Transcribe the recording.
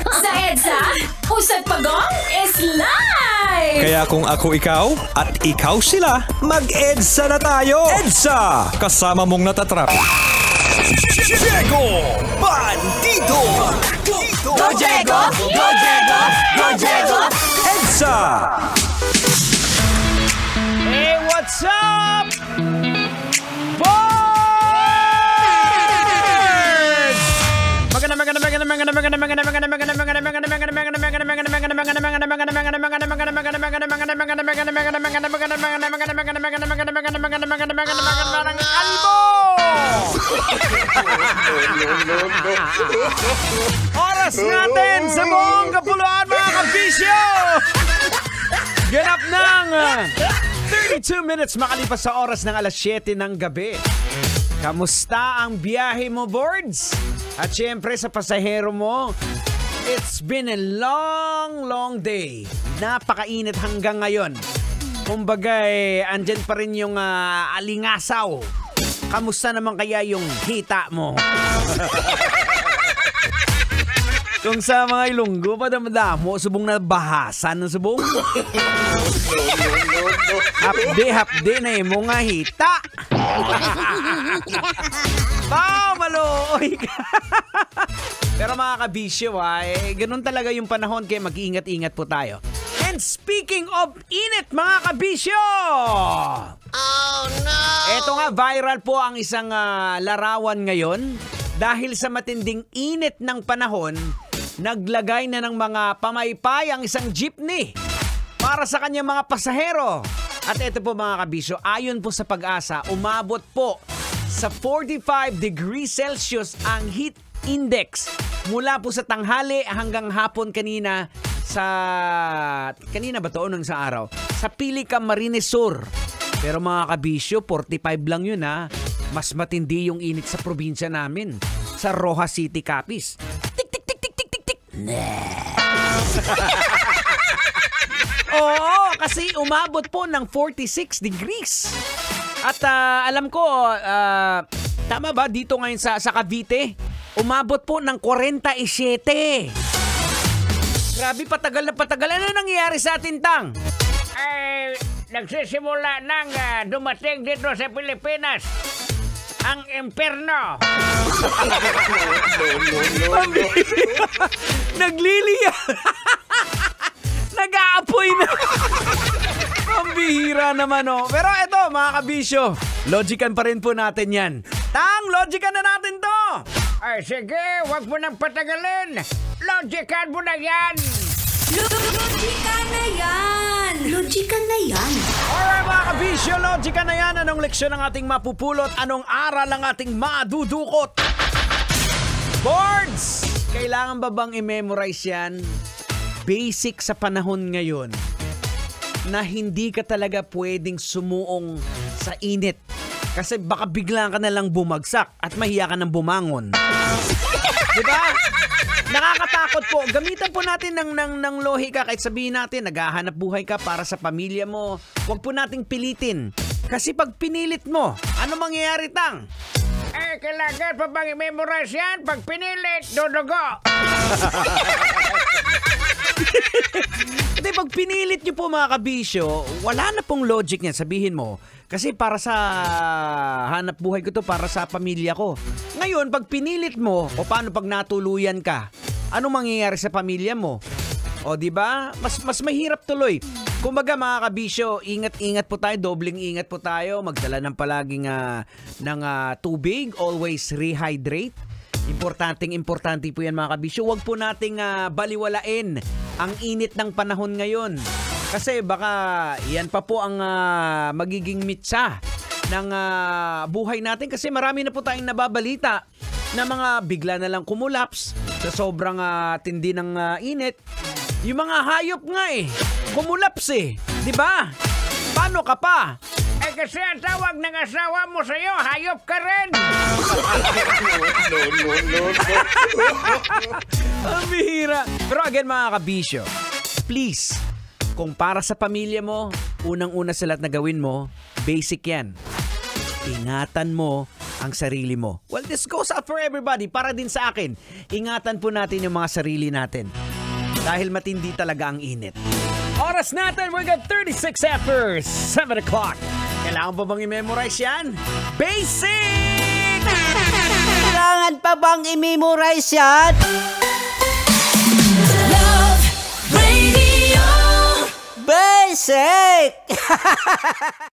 Sa EDSA, Usad Pagong is live! Kaya kung ako ikaw at ikaw sila, mag-EDSA na tayo! EDSA! Kasama mong natatrap. Diego Bandito! Go Diego! Go Diego! Go Diego! EDSA! Hey, what's up? Oras natin sa buong kapuluan, mga kabisyo! Ganap ng 32 minutes makalipas sa oras ng alas 7 ng gabi. Kamusta ang biyahe mo, Boards? At syempre sa pasahero mo, it's been a long day. Napakainit hanggang ngayon. Kumbaga andyan pa rin yung alingasaw. Kamusta naman kaya yung hita mo? Kung sa mga Ilonggo, padamdamo, subong na bahasan ng subong. Hapde na yung mga hita. Maloy ka. Pero mga kabisyo, ganun talaga yung panahon, kaya mag-iingat-ingat po tayo. And speaking of init, mga kabisyo! Oh no! Eto nga, viral po ang isang larawan ngayon. Dahil sa matinding init ng panahon, naglagay na ng mga pamaypay ang isang jeepney para sa kanyang mga pasahero. At ito po mga kabisyo, ayon po sa Pag-asa, umabot po sa 45 degrees Celsius ang heat index mula po sa tanghali hanggang hapon kanina ba to? Nung sa araw? Sa Pilica, Camarines Sur. Pero mga kabisyo, 45 lang yun ha. Mas matindi yung init sa probinsya namin. Sa Rojas City, Capiz. Tik, tik, tik, tik, tik, tik, tik. Oo, kasi umabot po ng 46 degrees. At alam ko, tama ba dito ngayon sa Cavite? Umabot po ng 47. Grabe, patagal na patagal. Ano nangyayari sa atin, Tang? Nagsisimula nang dumating dito sa Pilipinas ang imperno. Nagliliya. Nag-aapoy na. Ang bihira naman, oh. Pero eto, mga kabisyo, logican pa rin po natin yan. Tang, logican na natin to. Ay, sige, wag mo nang patagalin. Logican mo na yan. Logican na yan! Logican na yan! Alright, mga kabisyo, logican na yan. Anong leksyon ang ating mapupulot? Anong aral ang ating madudukot? Boards! Kailangan ba bang i-memorize yan? Basic sa panahon ngayon na hindi ka talaga pwedeng sumuong sa init. Kasi baka bigla ka na lang bumagsak at mahiya ka ng bumangon. Diba? Nakakatakot po. Gamitan po natin ng lohika kahit sabihin natin naghahanap buhay ka para sa pamilya mo. Huwag po nating pilitin. Kasi pag pinilit mo, ano mangyayari, Tang? Kailangan pa bang i-memorize yan? Pag pinilit, dudugo. Hindi, pag pinilit nyo po mga kabisyo, wala na pong logic niyan. Sabihin mo, kasi para sa hanap buhay ko to, para sa pamilya ko. Ngayon, pag pinilit mo, o paano pag natuluyan ka, ano mangyayari sa pamilya mo? O diba? Mas mahirap tuloy. Kumbaga mga kabisyo, ingat-ingat po tayo, dobling ingat po tayo, magdala ng palaging ng tubig, always rehydrate. Importante po yan mga kabisyo. Huwag po nating baliwalain ang init ng panahon ngayon. Kasi baka yan pa po ang magiging mitsa ng buhay natin. Kasi marami na po tayong nababalita na mga bigla na lang kumulaps sa sobrang tindi ng init. Yung mga hayop nga kumulaps diba? Paano ka pa? Kasi ang tawag ng asawa mo sa'yo, hayop ka rin. No. Ang bihira. Pero again mga kabisyo, please, kung para sa pamilya mo, unang-una sa lahat na gawin mo, basic yan. Ingatan mo ang sarili mo. Well, this goes out for everybody, para din sa akin. Ingatan po natin yung mga sarili natin. Dahil matindi talaga ang init. Oras natin, we got 36 after 7 o'clock. Kailangan pa bang i-memorize yan? Basic! Kailangan pa bang i-memorize yan? Love Radio Basic!